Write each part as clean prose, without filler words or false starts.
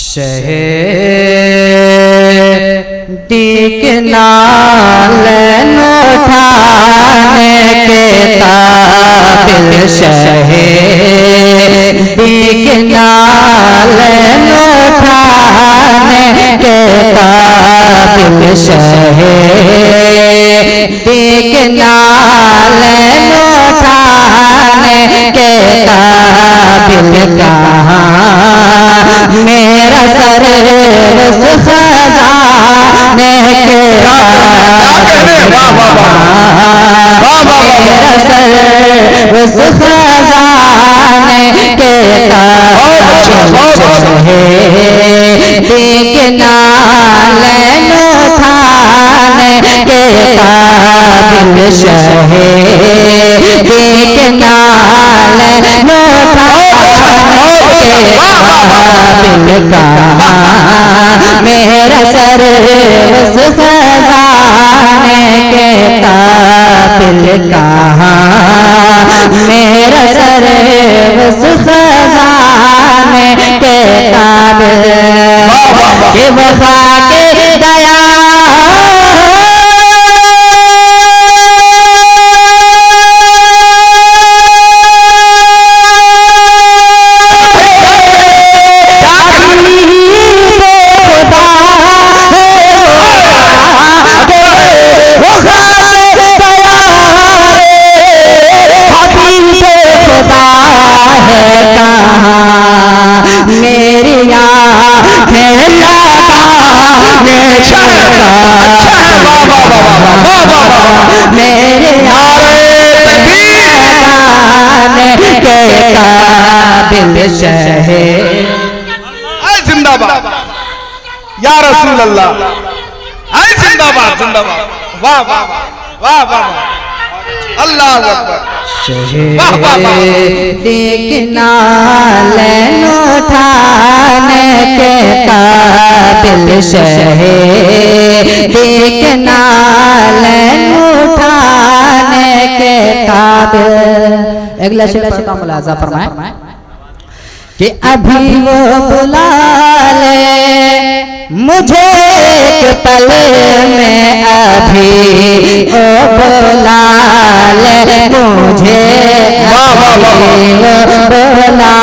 शहदी के नालन उठाने के काबिल, शहदी के नालन उठाने के काबिल, शहदी के नालन उठाने के काबिल कहाँ मेरा सर उस खजाने के मेरा सर उस खजाने के के नालन उठाने के काबिल, शहदी के नालन उठाने के काबिल कहाँ मेरा सर उस खजाने के काबिल कहाँ मेरा सर उस खजाने के काबिल के वफा के दया जिंदाबाद या रसूल अल्लाह, आए जिंदाबाद जिंदाबाद, वाह वाह वाह वाह अल्लाह अकबर। शहदी के नालन उठाने के काबिल, शहदी के नालन उठाने के काबिल। अगला शेर का मुलाजा फरमाए कि अभी वो बुला ले मुझे एक पल में, अभी वो बुला ले मुझे, अभी वो बुला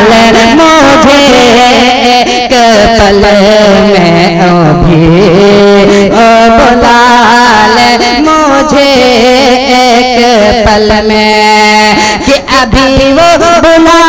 ले मुझे एक पल में, अभी वो बुला ले मुझे एक पल में, कि अभी वो बुला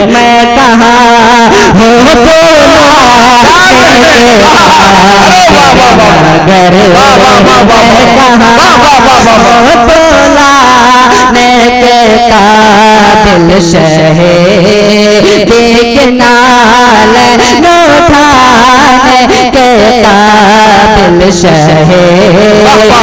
मैं कहाँ हो बोलाने के काबिल, शहदी के नालन उठाने के काबिल, शहदी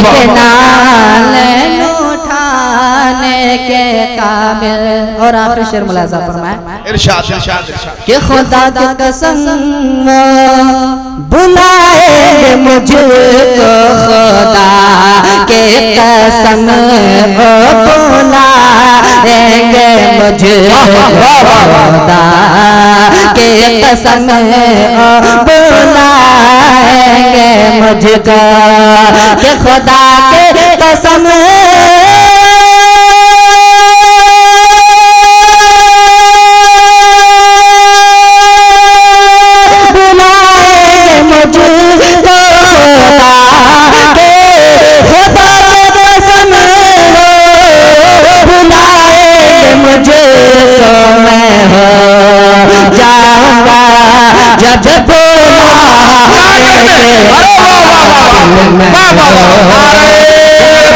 के नालन उठाने के काबिल। और आखिरी शेर मुलाजा फरमाए इरशाद इरशाद इरशाद कि खुदा की कसम बुलाएंगे मुझको, खुदा के कसम बुलाएंगे मुझको, खुदा के कसम बुलाएंगे मुझको, कि खुदा के कसम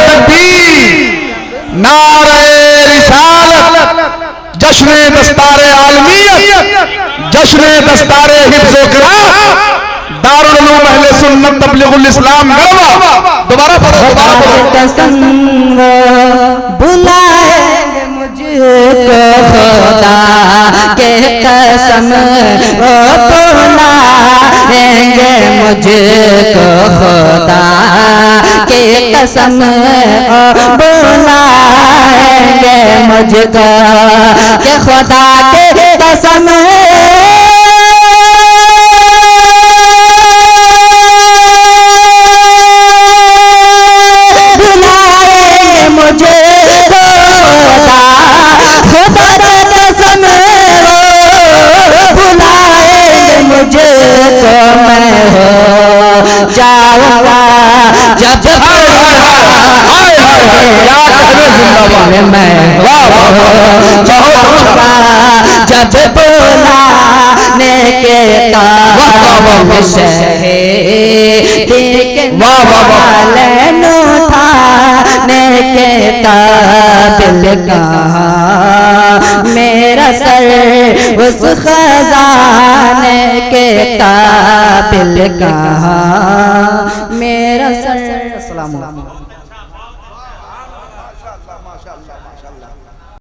जब नारे रिसालत, जश्न दस्तारे आलमियत, जश्न दस्तारे हिफ्ज़ क़िराअत, दारुल उलूम अहले सुन्नत तबलीगुल इस्लाम गढ़वा। दोबारा पढ़ो, दोबारा पढ़ो। कसम वो बुलाएंगे मुझको खुदा के कसम वो बुलाएंगे मुझको खुदा के कसम बुलाएंगे मुझको के खुदा के कसम जाऊंगा जब मैं जाऊंगा जब बुलाने के काबिल लेकिन वालन उठाने के काबिल कहाँ मेरा सर उस खजाने के काबिल कहाँ मेरा सर। अस्सलाम वालेकुम।